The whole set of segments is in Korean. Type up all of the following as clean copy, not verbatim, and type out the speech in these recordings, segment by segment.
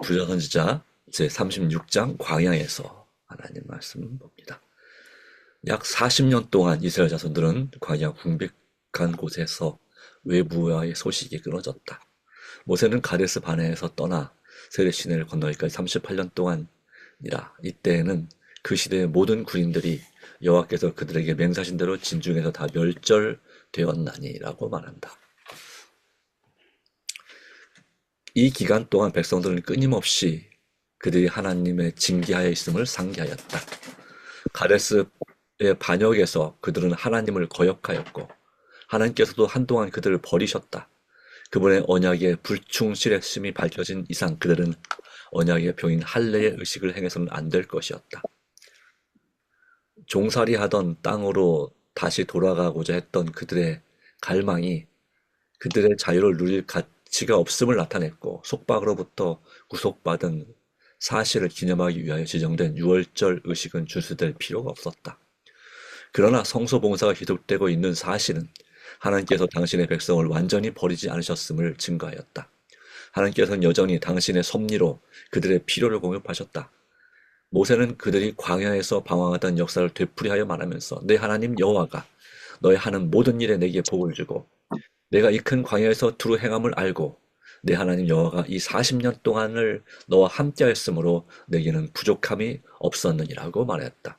부자선지자 제36장 광야에서 하나님 말씀 봅니다. 약 40년 동안 이스라엘 자손들은 광야 궁백한 곳에서 외부와의 소식이 끊어졌다. 모세는 가데스 바네에서 떠나 세례 시내를 건너기까지 38년 동안이라. 이때에는 그 시대의 모든 군인들이 여호와께서 그들에게 맹세하신 대로 진중에서 다 멸절되었나니라고 말한다. 이 기간 동안 백성들은 끊임없이 그들이 하나님의 징계하에 있음을 상기하였다. 가데스의 반역에서 그들은 하나님을 거역하였고 하나님께서도 한동안 그들을 버리셨다. 그분의 언약의 불충실했음이 밝혀진 이상 그들은 언약의 병인 할례의 의식을 행해서는 안 될 것이었다. 종살이 하던 땅으로 다시 돌아가고자 했던 그들의 갈망이 그들의 자유를 누릴 가치가 없음을 나타냈고, 속박으로부터 구속받은 사실을 기념하기 위하여 지정된 유월절 의식은 준수될 필요가 없었다. 그러나 성소봉사가 계속되고 있는 사실은 하나님께서 당신의 백성을 완전히 버리지 않으셨음을 증거하였다. 하나님께서는 여전히 당신의 섭리로 그들의 필요를 공급하셨다. 모세는 그들이 광야에서 방황하던 역사를 되풀이하여 말하면서 내 하나님 여호와가 너의 하는 모든 일에 내게 복을 주고 내가 이 큰 광야에서 두루 행함을 알고 내 하나님 여호와가 이 40년 동안을 너와 함께하였으므로 내게는 부족함이 없었느니라고 말했다.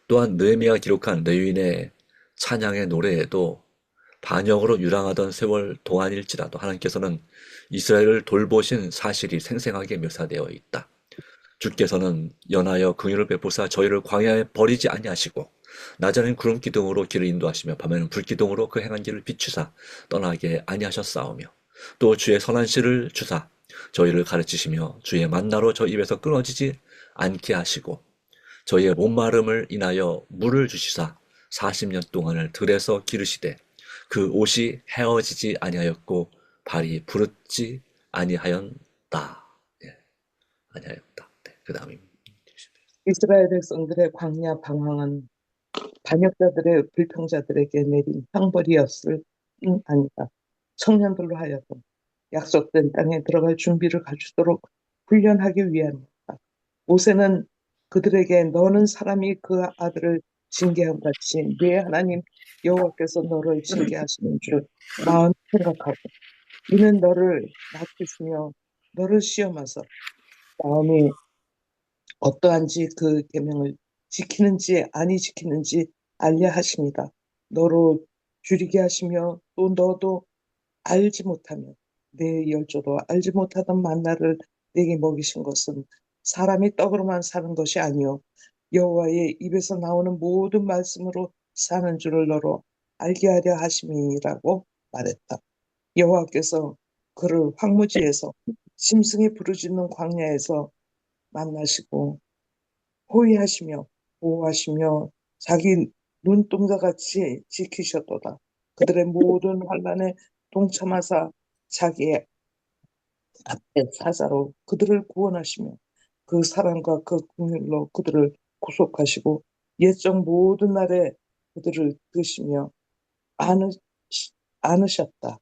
또한 느헤미야가 기록한 레위인의 찬양의 노래에도 반역으로 유랑하던 세월 동안일지라도 하나님께서는 이스라엘을 돌보신 사실이 생생하게 묘사되어 있다. 주께서는 연하여 긍휼을 베푸사 저희를 광야에 버리지 아니하시고 낮에는 구름 기둥으로 길을 인도하시며 밤에는 불 기둥으로 그 행한 길을 비추사 떠나게 아니하셨사오며 또 주의 선한 씨를 주사 저희를 가르치시며 주의 만나로 저 입에서 끊어지지 않게 하시고 저희의 목마름을 인하여 물을 주시사 40년 동안을 들에서 기르시되 그 옷이 헤어지지 아니하였고 발이 부르지 아니하였다. 예, 아니하였다. 네, 그 다음입니다. 이스라엘 백성들의 광야 방황은 반역자들의 불평자들에게 내린 형벌이었을 뿐 아니라 청년들로 하여금 약속된 땅에 들어갈 준비를 갖추도록 훈련하기 위함이었다. 모세는 그들에게 너는 사람이 그 아들을 징계함 같이 네 하나님 여호와께서 너를 징계하시는 줄 마음에 생각하고 이는 너를 낮추시며 너를 시험하사 마음이 어떠한지 그 계명을 지키는지 아니 지키는지 알려 하십니다. 너로 줄이게 하시며 또 너도 알지 못하며 내 열조도 알지 못하던 만나를 내게 먹이신 것은 사람이 떡으로만 사는 것이 아니요 여호와의 입에서 나오는 모든 말씀으로 사는 줄을 너로 알게 하려 하심이라고 말했다. 여호와께서 그를 황무지에서 짐승이 부르짖는 광야에서 만나시고 호위하시며 보호하시며 자기 눈동자같이 지키셨도다. 그들의 모든 환난에 동참하사 자기의 앞에 사자로 그들을 구원하시며 그 사랑과 그 긍휼로 그들을 구속하시고 옛적 모든 날에 그들을 드시며 안으, 안으셨다.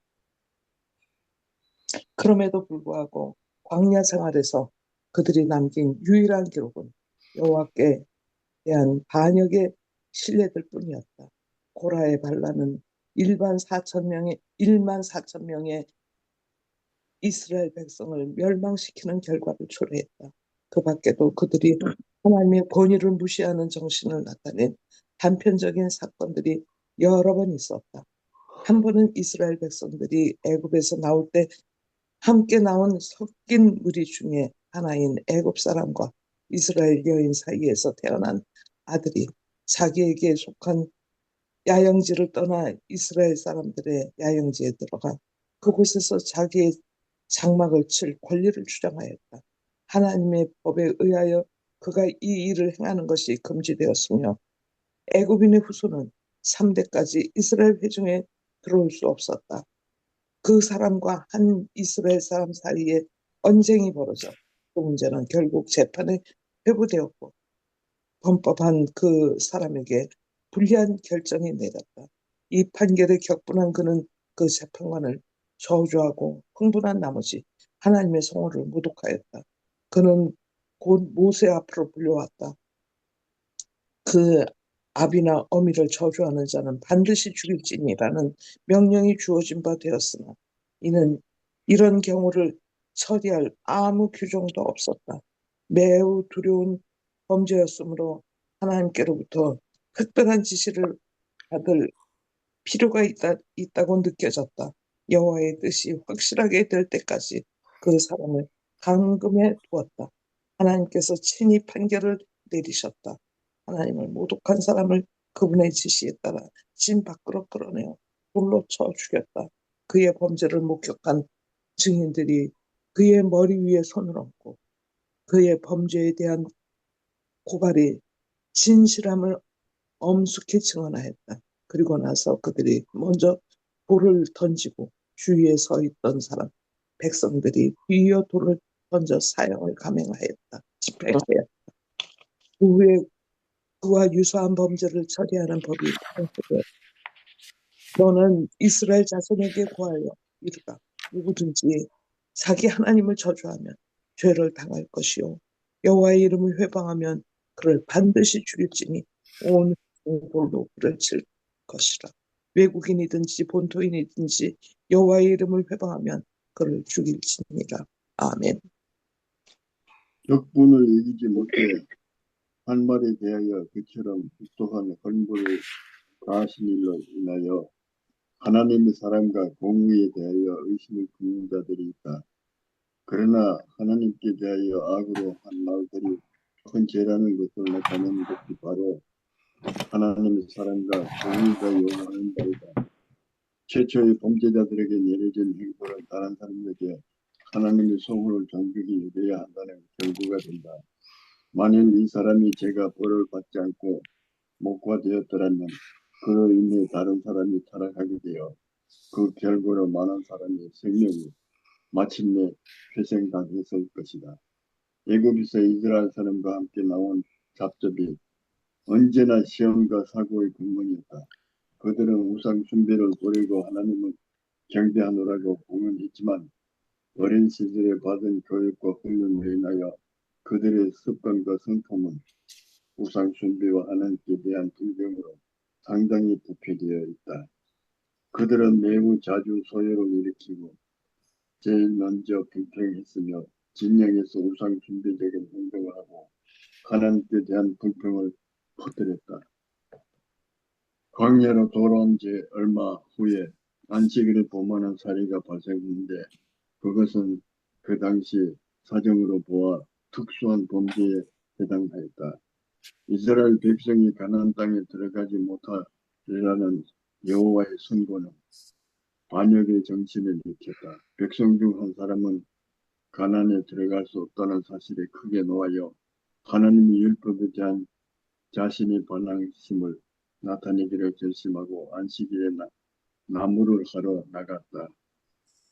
그럼에도 불구하고 광야 생활에서 그들이 남긴 유일한 기록은 여호와께 대한 반역의 신뢰들 뿐이었다. 고라의 반란은 1만 4천 명의 이스라엘 백성을 멸망시키는 결과를 초래했다. 그 밖에도 그들이 하나님의 권위를 무시하는 정신을 나타낸 단편적인 사건들이 여러 번 있었다. 한 번은 이스라엘 백성들이 애굽에서 나올 때 함께 나온 섞인 무리 중에 하나인 애굽 사람과 이스라엘 여인 사이에서 태어난 아들이 자기에게 속한 야영지를 떠나 이스라엘 사람들의 야영지에 들어가 그곳에서 자기의 장막을 칠 권리를 주장하였다. 하나님의 법에 의하여 그가 이 일을 행하는 것이 금지되었으며 애굽인의 후손은 3대까지 이스라엘 회중에 들어올 수 없었다. 그 사람과 한 이스라엘 사람 사이에 언쟁이 벌어져 그 문제는 결국 재판에 회부되었고 범법한 그 사람에게 불리한 결정이 내렸다. 이 판결에 격분한 그는 그 재판관을 저주하고 흥분한 나머지 하나님의 성호를 모독하였다. 그는 곧 모세 앞으로 불려왔다. 그 아비나 어미를 저주하는 자는 반드시 죽일지니라는 명령이 주어진 바 되었으나 이는 이런 경우를 처리할 아무 규정도 없었다. 매우 두려운 범죄였으므로 하나님께로부터 특별한 지시를 받을 필요가 있다고 느껴졌다. 여호와의 뜻이 확실하게 될 때까지 그 사람을 감금해 두었다. 하나님께서 친히 판결을 내리셨다. 하나님을 모독한 사람을 그분의 지시에 따라 진 밖으로 끌어내어 돌로 쳐 죽였다. 그의 범죄를 목격한 증인들이 그의 머리 위에 손을 얹고 그의 범죄에 대한 고발이 진실함을 엄숙히 증언하였다. 그리고 나서 그들이 먼저 돌을 던지고 주위에 서 있던 사람, 백성들이 뒤이어 돌을 던져 사형을 감행하였다. 집행하였다. 그 후에 그와 유사한 범죄를 처리하는 법이 창조되었다. 너는 이스라엘 자손에게 고하여 이르라. 누구든지 자기 하나님을 저주하면 죄를 당할 것이요 여호와의 이름을 회방하면 그를 반드시 죽일지니 온 돌로 그를 칠 것이라. 외국인이든지 본토인이든지 여호와의 이름을 회방하면 그를 죽일지니라. 아멘. 격분을 이기지 못해 한 말에 대하여 그처럼 혹독한 권고를 가하신 일로 인하여 하나님의 사랑과 공의에 대하여 의심을 품는 자들이 있다. 그러나 하나님께 대하여 악으로 한 말들이 큰 죄라는 것을 나타내는 것이 바로 하나님의 사랑과 공의가 요구하는 바이다. 최초의 범죄자들에게 내려진 행보는 다른 사람에게 하나님의 소원을 존중히 여겨야 한다는 결부가 된다. 만일 이 사람이 죄가 벌을 받지 않고 목화되었더라면 그로 인해 다른 사람이 타락하게 되어 그 결과로 많은 사람의 생명이 마침내 회생당했을 것이다. 애굽에서 이스라엘 사람과 함께 나온 잡접이 언제나 시험과 사고의 근원이었다. 그들은 우상 숭배를 버리고 하나님을 경배하노라고 공언했지만 어린 시절에 받은 교육과 훈련으로 인하여 그들의 습관과 성품은 우상 숭배와 하나님께 대한 불경으로 상당히 부패되어 있다. 그들은 매우 자주 소요를 일으키고 제일 먼저 불평했으며 진영에서 우상 숭배적인 행동을 하고 하나님께 대한 불평을 퍼뜨렸다. 광야로 돌아온 지 얼마 후에 안식일을 범하는 사례가 발생했는데 그것은 그 당시 사정으로 보아 특수한 범죄에 해당하였다. 이스라엘 백성이 가나안 땅에 들어가지 못하리라는 여호와의 선고는 반역의 정신을 일으켰다. 백성 중 한 사람은 가나안에 들어갈 수 없다는 사실에 크게 놓아여 하나님의 율법에 대한 자신의 반항심을 나타내기를 결심하고 안식일에 나무를 하러 나갔다.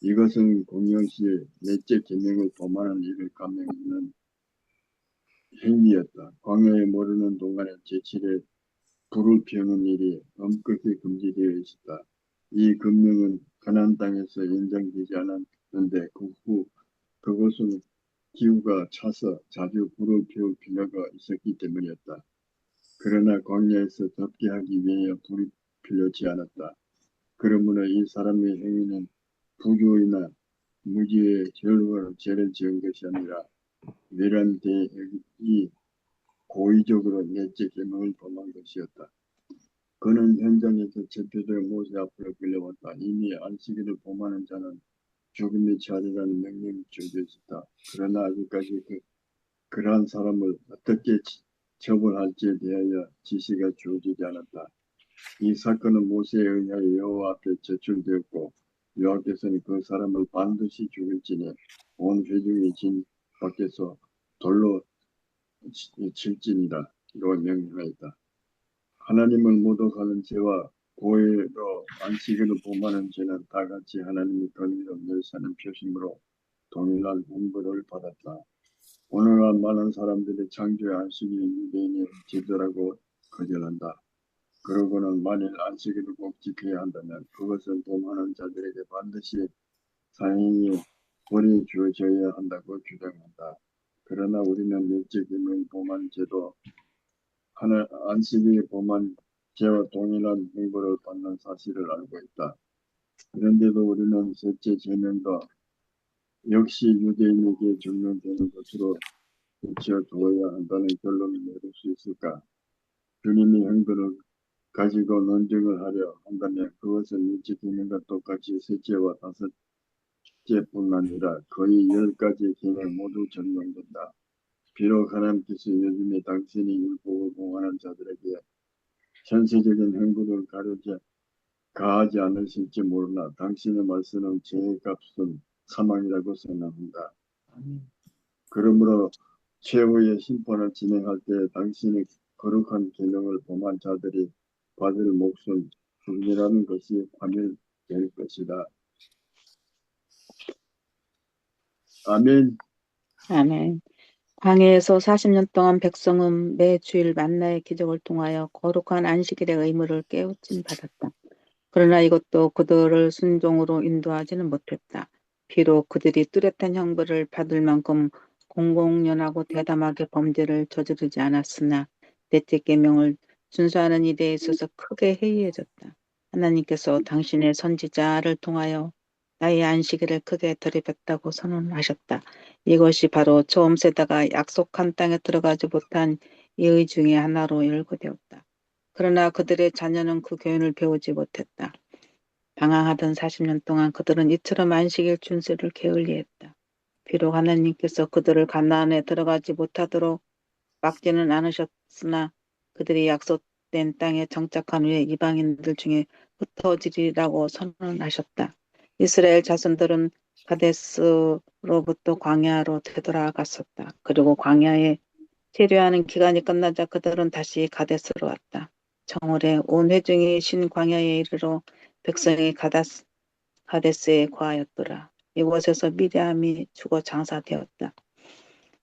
이것은 공영시에 넷째 계명을 범하는 일을 감행하는 행위였다. 광야에 모르는 동안에 제7에 불을 피우는 일이 엄격히 금지되어 있었다. 이 금령은 가나안 땅에서 인정되지 않았는데 그 후 그것은 기후가 차서 자주 불을 피울 필요가 있었기 때문이었다. 그러나 광야에서 덮게 하기 위해 불이 필요치 않았다. 그러므로 이 사람의 행위는 부조이나 무지의 죄를 지은 것이 아니라 외란 대역이 고의적으로 넷째 계명을 범한 것이었다. 그는 현장에서 제표될 모세 앞으로 끌려왔다. 이미 안식일을 범하는 자는 죽음에 처하리라는 명령이 주어져 있었다. 그러나 아직까지 그러한 사람을 어떻게 처벌할지에 대하여 지시가 주어지지 않았다. 이 사건은 모세에 의하여 여호와 앞에 제출되었고 여호와께서는 그 사람을 반드시 죽일지니 온 회중이 진 밖에서 돌로 칠지니라 이로 명령하였다. 하나님을 모독하는 죄와 고의로 안식일을 범하는 죄는 다 같이 하나님의 권위로 멸시하는 표심으로 동일한 훈벌을 받았다. 오늘날 많은 사람들이 창조의 안식일 유대인의 제도라고 거절한다. 그러고는 만일 안식일을 꼭 지켜야 한다면 그것을 범하는 자들에게 반드시 사형이 벌이 주어져야 한다고 주장한다. 그러나 우리는 일제금의 범한 안식일이 범한 죄와 동일한 형벌을 받는 사실을 알고 있다. 그런데도 우리는 셋째 제명도 역시 유대인에게 적용되는 것으로 붙여두어야 한다는 결론을 내릴 수 있을까? 주님이 형벌을 가지고 논쟁을 하려 한다면 그것은 일찍기는과 똑같이 셋째와 다섯째뿐 아니라 거의 10가지 계명 모두 적용된다. 비록 하나님께서 요즘에 당신이 율법을 공언하는 자들에게 현세적인 형벌을 가하지 않으실지 모르나 당신의 말씀은 죄의 값은 사망이라고 생각한다. 그러므로 최후의 심판을 진행할 때 당신의 거룩한 계명을 범한 자들이 받을 몫은 죽음이라는 것이 파멸될 것이다. 아멘. 아멘. 광야에서 40년 동안 백성은 매 주일 만나의 기적을 통하여 거룩한 안식일의 의무를 깨우침 받았다. 그러나 이것도 그들을 순종으로 인도하지는 못했다. 비록 그들이 뚜렷한 형벌을 받을 만큼 공공연하고 대담하게 범죄를 저지르지 않았으나 넷째 계명을 준수하는 일에 있어서 크게 해이해졌다. 하나님께서 당신의 선지자를 통하여 나의 안식일을 크게 드리겠다고 선언하셨다. 이것이 바로 처음 세다가 약속한 땅에 들어가지 못한 예의 중의 하나로 열거되었다. 그러나 그들의 자녀는 그 교훈을 배우지 못했다. 방황하던 40년 동안 그들은 이처럼 안식일 준수를 게을리했다. 비록 하나님께서 그들을 가나안에 들어가지 못하도록 막지는 않으셨으나 그들이 약속된 땅에 정착한 후에 이방인들 중에 흩어지리라고 선언하셨다. 이스라엘 자손들은 가데스로부터 광야로 되돌아갔었다. 그리고 광야에 체류하는 기간이 끝나자 그들은 다시 가데스로 왔다. 정월에 온 회중이 신 광야에 이르러 백성이 가데스에 거하였더라. 이곳에서 미리암이 죽어 장사되었다.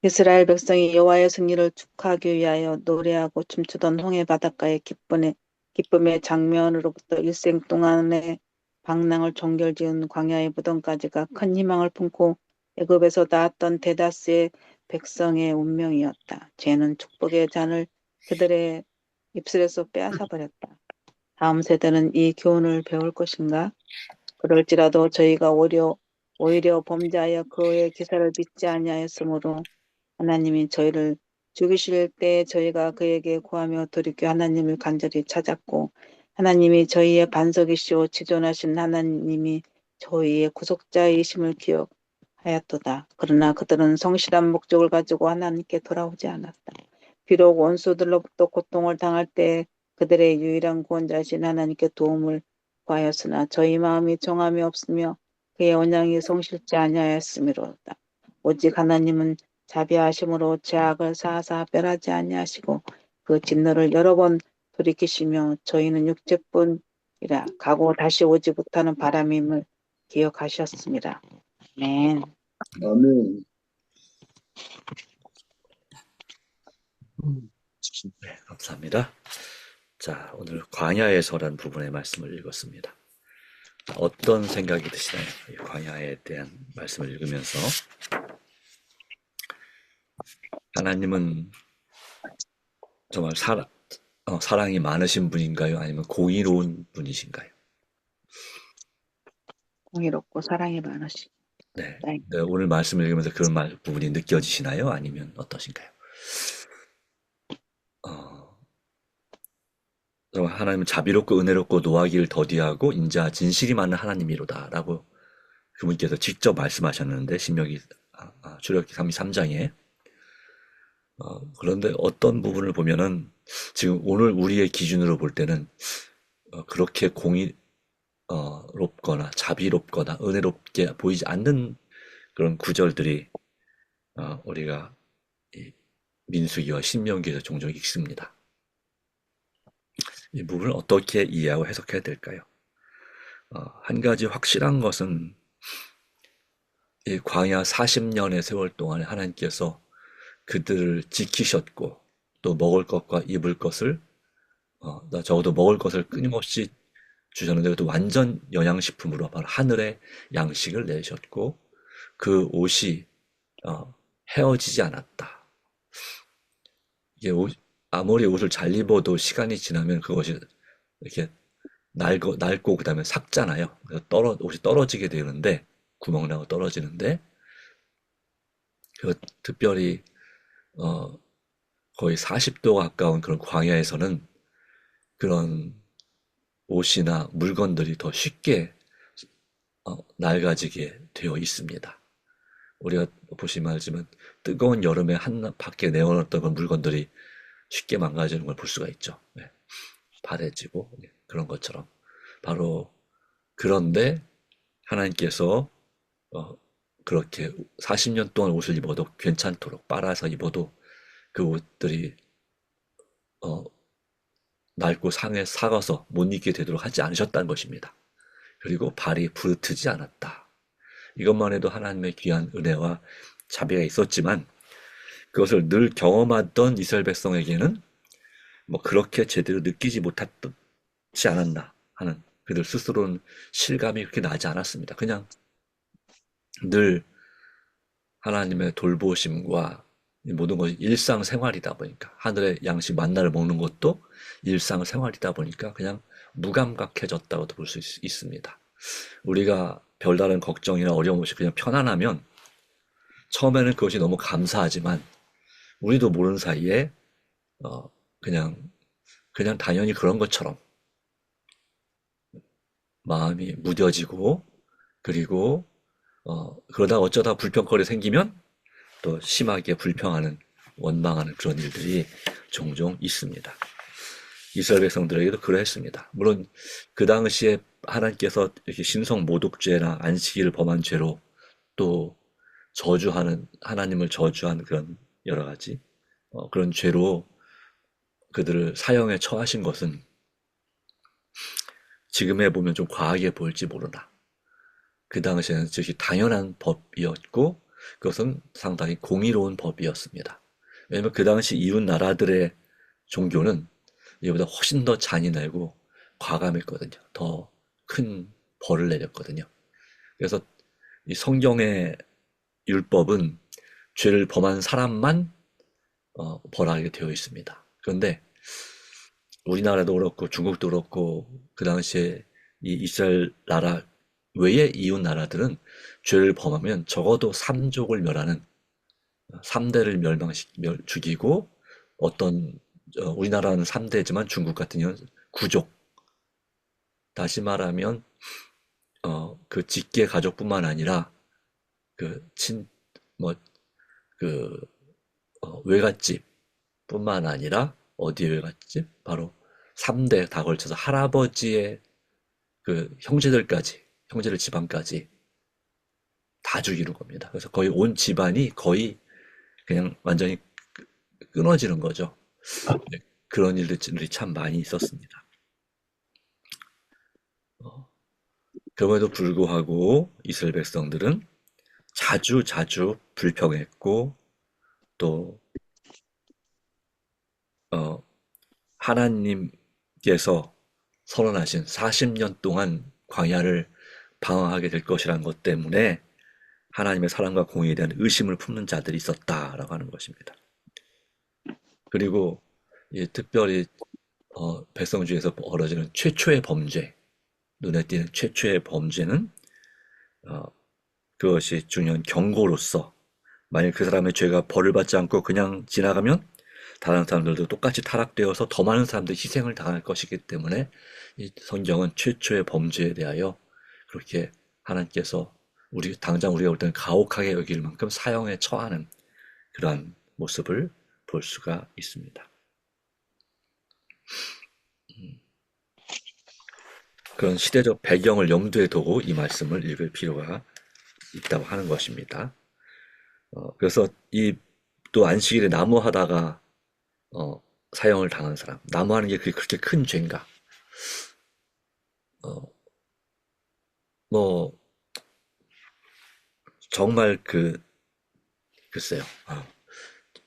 이스라엘 백성이 여호와의 승리를 축하하기 위하여 노래하고 춤추던 홍해 바닷가의 기쁨의 장면으로부터 일생 동안의 방랑을 종결지은 광야의 무덤까지가 큰 희망을 품고 애굽에서 나왔던 대다수의 백성의 운명이었다. 죄는 축복의 잔을 그들의 입술에서 빼앗아 버렸다. 다음 세대는 이 교훈을 배울 것인가? 그럴지라도 저희가 오히려 범죄하여 그의 기사를 믿지 아니하였으므로 하나님이 저희를 죽이실 때 저희가 그에게 구하며 돌이켜 하나님을 간절히 찾았고 하나님이 저희의 반석이시오 지존하신 하나님이 저희의 구속자이심을 기억하였도다. 그러나 그들은 성실한 목적을 가지고 하나님께 돌아오지 않았다. 비록 원수들로부터 고통을 당할 때 그들의 유일한 구원자이신 하나님께 도움을 구하였으나 저희 마음이 정함이 없으며 그의 언양이 성실치 아니하였음이로다. 오직 하나님은 자비하심으로 죄악을 사하사 멸하지 아니하시고 그 진노를 여러 번 돌이키시며 저희는 육체뿐이라 가고 다시 오지 못하는 바람임을 기억하셨습니다. 아멘. 아멘. 네, 감사합니다. 자, 오늘 광야에서란 부분의 말씀을 읽었습니다. 어떤 생각이 드시나요? 이 광야에 대한 말씀을 읽으면서 하나님은 정말 사랑이 많으신 분인가요? 아니면 공의로운 분이신가요? 공의롭고 사랑이 많으시. 네, 네, 오늘 말씀을 읽으면서 그런 부분이 느껴지시나요? 아니면 어떠신가요? 정말 하나님은 자비롭고 은혜롭고 노하기를 더디하고 인자 진실이 많은 하나님이로다라고 그분께서 직접 말씀하셨는데 출애굽기 33장에 그런데 어떤 부분을 보면은 지금 오늘 우리의 기준으로 볼 때는 그렇게 공의롭거나 자비롭거나 은혜롭게 보이지 않는 그런 구절들이 우리가 이 민수기와 신명기에서 종종 읽습니다. 이 부분을 어떻게 이해하고 해석해야 될까요? 한 가지 확실한 것은 이 광야 40년의 세월 동안에 하나님께서 그들을 지키셨고 또 먹을 것과 입을 것을 적어도 먹을 것을 끊임없이 주셨는데 그것도 완전 영양식품으로 바로 하늘의 양식을 내셨고 그 옷이 헤어지지 않았다. 이게 아무리 옷을 잘 입어도 시간이 지나면 그것이 이렇게 낡고 그다음에 삭잖아요. 그래서 옷이 떨어지게 되는데 구멍 나고 떨어지는데 그 특별히 거의 40도 가까운 그런 광야에서는 그런 옷이나 물건들이 더 쉽게 낡아지게 되어 있습니다. 우리가 보시면 알지만 뜨거운 여름에 밖에 내어놨던 그런 물건들이 쉽게 망가지는 걸 볼 수가 있죠. 네. 바래지고 그런 것처럼 바로 그런데 하나님께서 그렇게 40년 동안 옷을 입어도 괜찮도록 빨아서 입어도 그 옷들이 낡고 상해 삭아서 못 입게 되도록 하지 않으셨다는 것입니다. 그리고 발이 부르트지 않았다. 이것만 해도 하나님의 귀한 은혜와 자비가 있었지만 그것을 늘 경험하던 이스라엘 백성에게는 뭐 그렇게 제대로 느끼지 못했지 않았나 하는 그들 스스로는 실감이 그렇게 나지 않았습니다. 그냥 늘 하나님의 돌보심과 이 모든 것이 일상생활이다 보니까 하늘의 양식 만나를 먹는 것도 일상생활이다 보니까 그냥 무감각해졌다고도 볼 수 있습니다. 우리가 별다른 걱정이나 어려움 없이 그냥 편안하면 처음에는 그것이 너무 감사하지만 우리도 모르는 사이에 그냥 당연히 그런 것처럼 마음이 무뎌지고 그리고 그러다 어쩌다 불평거리 생기면 또 심하게 불평하는 원망하는 그런 일들이 종종 있습니다. 이스라엘 백성들에게도 그러했습니다. 물론 그 당시에 하나님께서 이렇게 신성 모독죄나 안식일을 범한 죄로 또 하나님을 저주한 그런 여러 가지 그런 죄로 그들을 사형에 처하신 것은 지금에 보면 좀 과하게 보일지 모르나 그 당시에는 즉시 당연한 법이었고 그것은 상당히 공의로운 법이었습니다. 왜냐하면 그 당시 이웃 나라들의 종교는 이보다 훨씬 더 잔인하고 과감했거든요. 더 큰 벌을 내렸거든요. 그래서 이 성경의 율법은 죄를 범한 사람만 벌하게 되어 있습니다. 그런데 우리나라도 그렇고 중국도 그렇고 그 당시에 이 이스라엘 나라 외의 이웃 나라들은 죄를 범하면 적어도 3족을 멸하는 3대를 죽이고 우리나라는 3대지만 중국 같은 경우는 9족. 다시 말하면 그 직계 가족뿐만 아니라 뭐 외갓집뿐만 아니라 어디 외갓집? 바로 3대 다 걸쳐서 할아버지의 그 형제들 집안까지 다 죽이는 겁니다. 그래서 거의 온 집안이 거의 그냥 완전히 끊어지는 거죠. 네, 그런 일들이 참 많이 있었습니다. 그럼에도 불구하고 이스라엘 백성들은 자주 불평했고 또 하나님께서 선언하신 40년 동안 광야를 방황하게 될 것이라는 것 때문에 하나님의 사랑과 공의에 대한 의심을 품는 자들이 있었다라고 하는 것입니다. 그리고 특별히 백성 중에서 벌어지는 최초의 범죄, 눈에 띄는 최초의 범죄는 그것이 중요한 경고로서 만약 그 사람의 죄가 벌을 받지 않고 그냥 지나가면 다른 사람들도 똑같이 타락되어서 더 많은 사람들이 희생을 당할 것이기 때문에 이 성경은 최초의 범죄에 대하여 그렇게 하나님께서 당장 우리가 볼 때는 가혹하게 여길 만큼 사형에 처하는 그러한 모습을 볼 수가 있습니다. 그런 시대적 배경을 염두에 두고 이 말씀을 읽을 필요가 있다고 하는 것입니다. 그래서 또 안식일에 나무하다가 사형을 당한 사람, 나무하는 게 그렇게 큰 죄인가? 뭐 정말 글쎄요.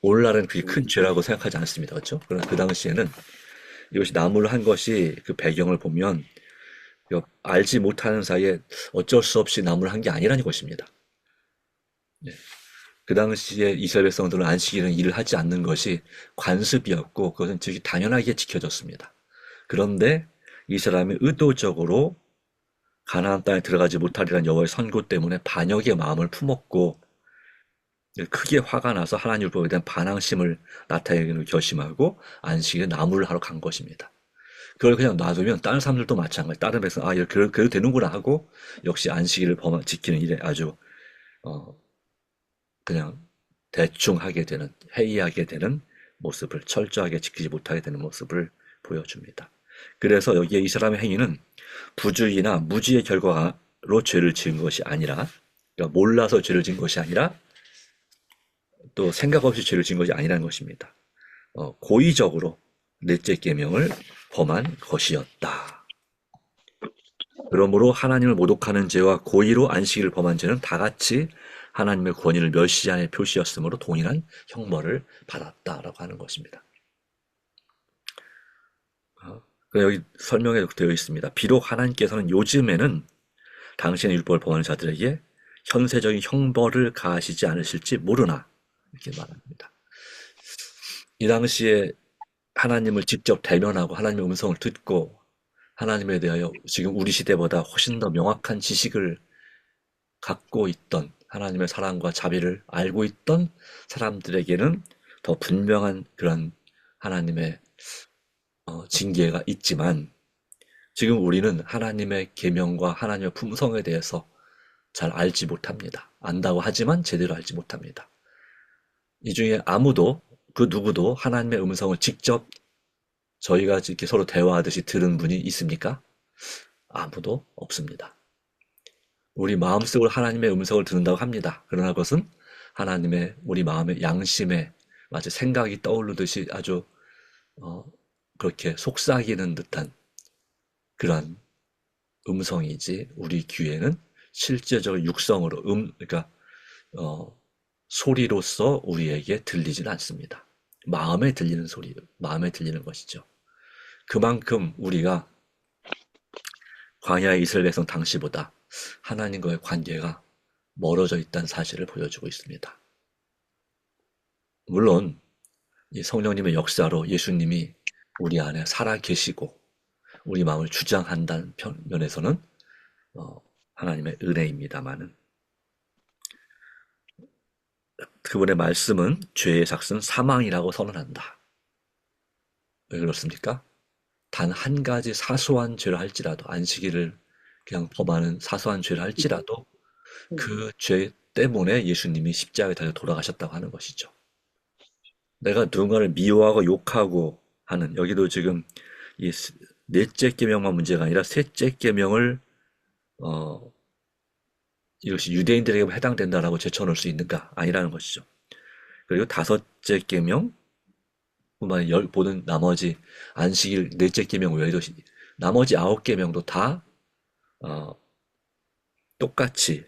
오늘날은 그게 큰 죄라고 생각하지 않습니다. 그렇죠? 그러나 그 당시에는 이것이 나무를 한 것이 그 배경을 보면 알지 못하는 사이에 어쩔 수 없이 나무를 한 게 아니라는 것입니다. 예. 그 당시에 이스라엘 백성들은 안식일은 일을 하지 않는 것이 관습이었고 그것은 즉시 당연하게 지켜졌습니다. 그런데 이 사람이 의도적으로 가나안 땅에 들어가지 못하리라는 여호와의 선고 때문에 반역의 마음을 품었고 크게 화가 나서 하나님 율법에 대한 반항심을 나타내기로 결심하고 안식일에 나무를 하러 간 것입니다. 그걸 그냥 놔두면 다른 사람들도 마찬가지. 다른 백성 이렇게 그래도 되는구나 하고 역시 안식일을 지키는 일에 아주 어, 그냥 대충 하게 되는 회의하게 되는 모습을 철저하게 지키지 못하게 되는 모습을 보여줍니다. 그래서 여기에 이 사람의 행위는 부주의나 무지의 결과로 죄를 지은 것이 아니라 그러니까 몰라서 죄를 지은 것이 아니라 또 생각 없이 죄를 지은 것이 아니라는 것입니다. 고의적으로 넷째 계명을 범한 것이었다. 그러므로 하나님을 모독하는 죄와 고의로 안식일을 범한 죄는 다 같이 하나님의 권위를 멸시하는 표시였으므로 동일한 형벌을 받았다라고 하는 것입니다. 여기 설명에 되어 있습니다. 비록 하나님께서는 요즘에는 당신의 율법을 범하는 자들에게 현세적인 형벌을 가하시지 않으실지 모르나 이렇게 말합니다. 이 당시에 하나님을 직접 대면하고 하나님의 음성을 듣고 하나님에 대하여 지금 우리 시대보다 훨씬 더 명확한 지식을 갖고 있던 하나님의 사랑과 자비를 알고 있던 사람들에게는 더 분명한 그런 하나님의 징계가 있지만 지금 우리는 하나님의 계명과 하나님의 품성에 대해서 잘 알지 못합니다. 안다고 하지만 제대로 알지 못합니다. 이 중에 아무도 그 누구도 하나님의 음성을 직접 저희가 이렇게 서로 대화하듯이 들은 분이 있습니까? 아무도 없습니다. 우리 마음속으로 하나님의 음성을 듣는다고 합니다. 그러나 그것은 하나님의 우리 마음의 양심에 마치 생각이 떠오르듯이 아주 그렇게 속삭이는 듯한 그런 음성이지 우리 귀에는 실제적으로 육성으로 그러니까 소리로서 우리에게 들리지는 않습니다. 마음에 들리는 소리, 마음에 들리는 것이죠. 그만큼 우리가 광야의 이스라엘 백성 당시보다 하나님과의 관계가 멀어져 있다는 사실을 보여주고 있습니다. 물론 이 성령님의 역사로 예수님이 우리 안에 살아 계시고 우리 마음을 주장한다는 면에서는 하나님의 은혜입니다마는 그분의 말씀은 죄의 삭은 사망이라고 선언한다. 왜 그렇습니까? 단 한 가지 사소한 죄를 할지라도 안식일을 그냥 범하는 사소한 죄를 할지라도 그 죄 때문에 예수님이 십자가에 달려 돌아가셨다고 하는 것이죠. 내가 누군가를 미워하고 욕하고 하는 여기도 지금 이 넷째 계명만 문제가 아니라 셋째 계명을 이것이 유대인들에게 해당된다라고 제쳐놓을 수 있는가 아니라는 것이죠. 그리고 다섯째 계명 뿐만 보는 나머지 안식일 넷째 계명 외에도 나머지 9계명도 다 똑같이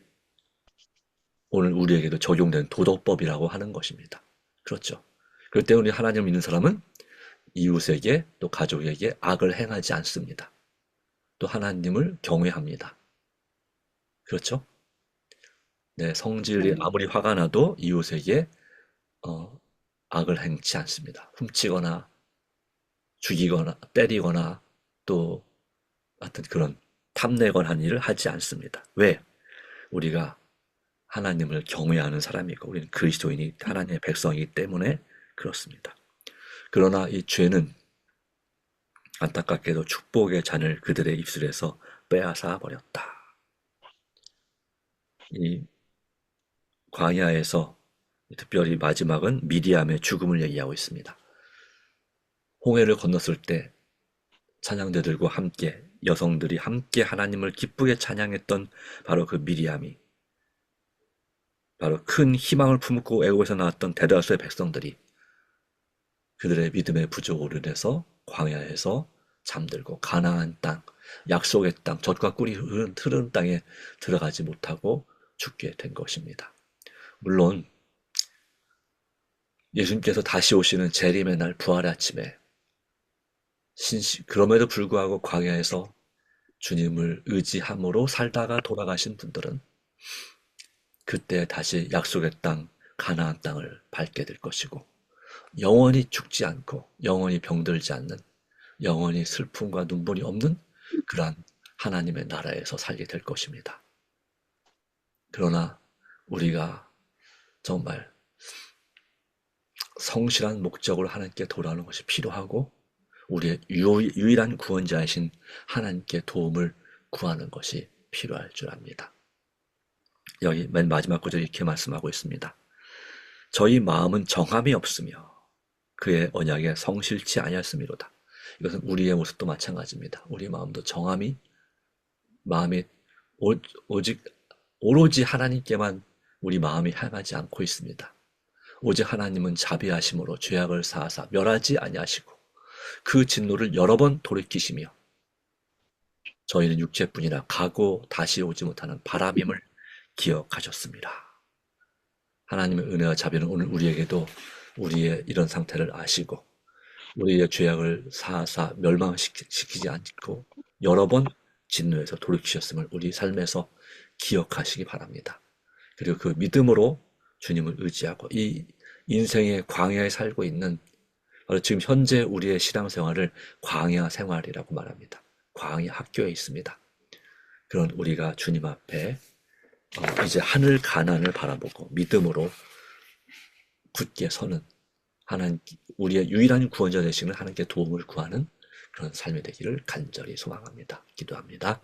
오늘 우리에게도 적용된 도덕법이라고 하는 것입니다. 그렇죠. 그렇기 때문에 하나님을 믿는 사람은 이웃에게 또 가족에게 악을 행하지 않습니다. 또 하나님을 경외합니다. 그렇죠? 네, 성질이 아무리 화가 나도 이웃에게 악을 행치 않습니다. 훔치거나 죽이거나 때리거나 또 하여튼 그런 탐내거나 하는 일을 하지 않습니다. 왜? 우리가 하나님을 경외하는 사람이고 우리는 그리스도인이 하나님의 백성이기 때문에 그렇습니다. 그러나 이 죄는 안타깝게도 축복의 잔을 그들의 입술에서 빼앗아 버렸다. 이 광야에서 특별히 마지막은 미디암의 죽음을 얘기하고 있습니다. 홍해를 건넜을 때 찬양대들과 함께 여성들이 함께 하나님을 기쁘게 찬양했던 바로 그 미리암이 바로 큰 희망을 품고 애굽에서 나왔던 대다수의 백성들이 그들의 믿음의 부족으로 인해서 광야에서 잠들고 가나안 땅, 약속의 땅, 젖과 꿀이 흐르는 땅에 들어가지 못하고 죽게 된 것입니다. 물론 예수님께서 다시 오시는 재림의 날 부활의 아침에 그럼에도 불구하고 광야에서 주님을 의지함으로 살다가 돌아가신 분들은 그때 다시 약속의 땅, 가나안 땅을 밟게 될 것이고, 영원히 죽지 않고, 영원히 병들지 않는, 영원히 슬픔과 눈물이 없는 그러한 하나님의 나라에서 살게 될 것입니다. 그러나 우리가 정말 성실한 목적으로 하나님께 돌아오는 것이 필요하고, 우리의 유일한 구원자이신 하나님께 도움을 구하는 것이 필요할 줄 압니다. 여기 맨 마지막 구절에 이렇게 말씀하고 있습니다. 저희 마음은 정함이 없으며 그의 언약에 성실치 아니하였음이로다. 이것은 우리의 모습도 마찬가지입니다. 우리 마음도 마음이 오직 오로지 하나님께만 우리 마음이 향하지 않고 있습니다. 오직 하나님은 자비하심으로 죄악을 사하사 멸하지 아니하시고 그 진노를 여러 번 돌이키시며 저희는 육체뿐이나 가고 다시 오지 못하는 바람임을 기억하셨습니다. 하나님의 은혜와 자비는 오늘 우리에게도 우리의 이런 상태를 아시고 우리의 죄악을 사하사 멸망시키지 않고 여러 번 진노에서 돌이키셨음을 우리 삶에서 기억하시기 바랍니다. 그리고 그 믿음으로 주님을 의지하고 이 인생의 광야에 살고 있는 바로 지금 현재 우리의 신앙생활을 광야 생활이라고 말합니다. 광야 학교에 있습니다. 그런 우리가 주님 앞에 이제 하늘 가난을 바라보고 믿음으로 굳게 서는 하나님, 우리의 유일한 구원자 되시는 하나님께 도움을 구하는 그런 삶이 되기를 간절히 소망합니다. 기도합니다.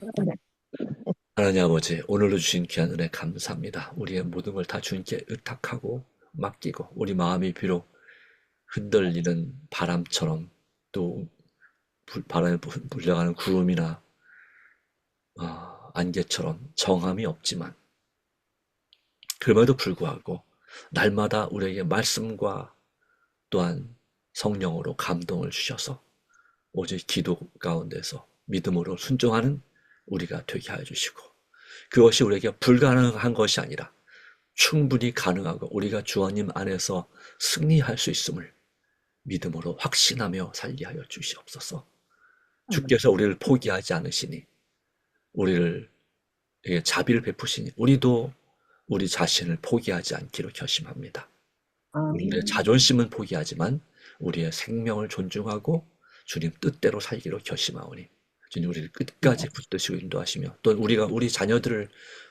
하나님 아버지, 오늘로 주신 귀한 은혜 감사합니다. 우리의 모든 걸 다 주님께 의탁하고 맡기고 우리 마음이 비록 흔들리는 바람처럼 또 바람에 불려가는 구름이나 안개처럼 정함이 없지만 그럼에도 불구하고 날마다 우리에게 말씀과 또한 성령으로 감동을 주셔서 오직 기도 가운데서 믿음으로 순종하는 우리가 되게 하여 주시고 그것이 우리에게 불가능한 것이 아니라 충분히 가능하고 우리가 주님 안에서 승리할 수 있음을 믿음으로 확신하며 살게 하여 주시옵소서. 주께서 우리를 포기하지 않으시니 우리를 자비를 베푸시니 우리도 우리 자신을 포기하지 않기로 결심합니다. 우리의 자존심은 포기하지만 우리의 생명을 존중하고 주님 뜻대로 살기로 결심하오니 주님 우리를 끝까지 붙드시고 인도하시며 또 우리가 우리 자녀들을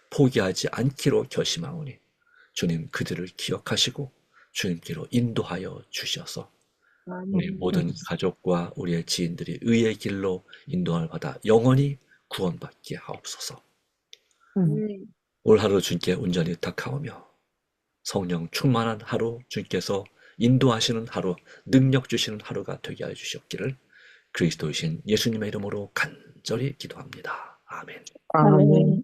포기하지 않기로 결심하오니 주님 그들을 기억하시고 주님께로 인도하여 주셔서 우리 모든 가족과 우리의 지인들이 의의 길로 인도함을 받아 영원히 구원받게 하옵소서. 올 하루 주님께 온전히 의탁하오며 성령 충만한 하루 주님께서 인도하시는 하루 능력 주시는 하루가 되게 하여 주시옵기를 그리스도이신 예수님의 이름으로 간절히 기도합니다. 아멘. 아멘.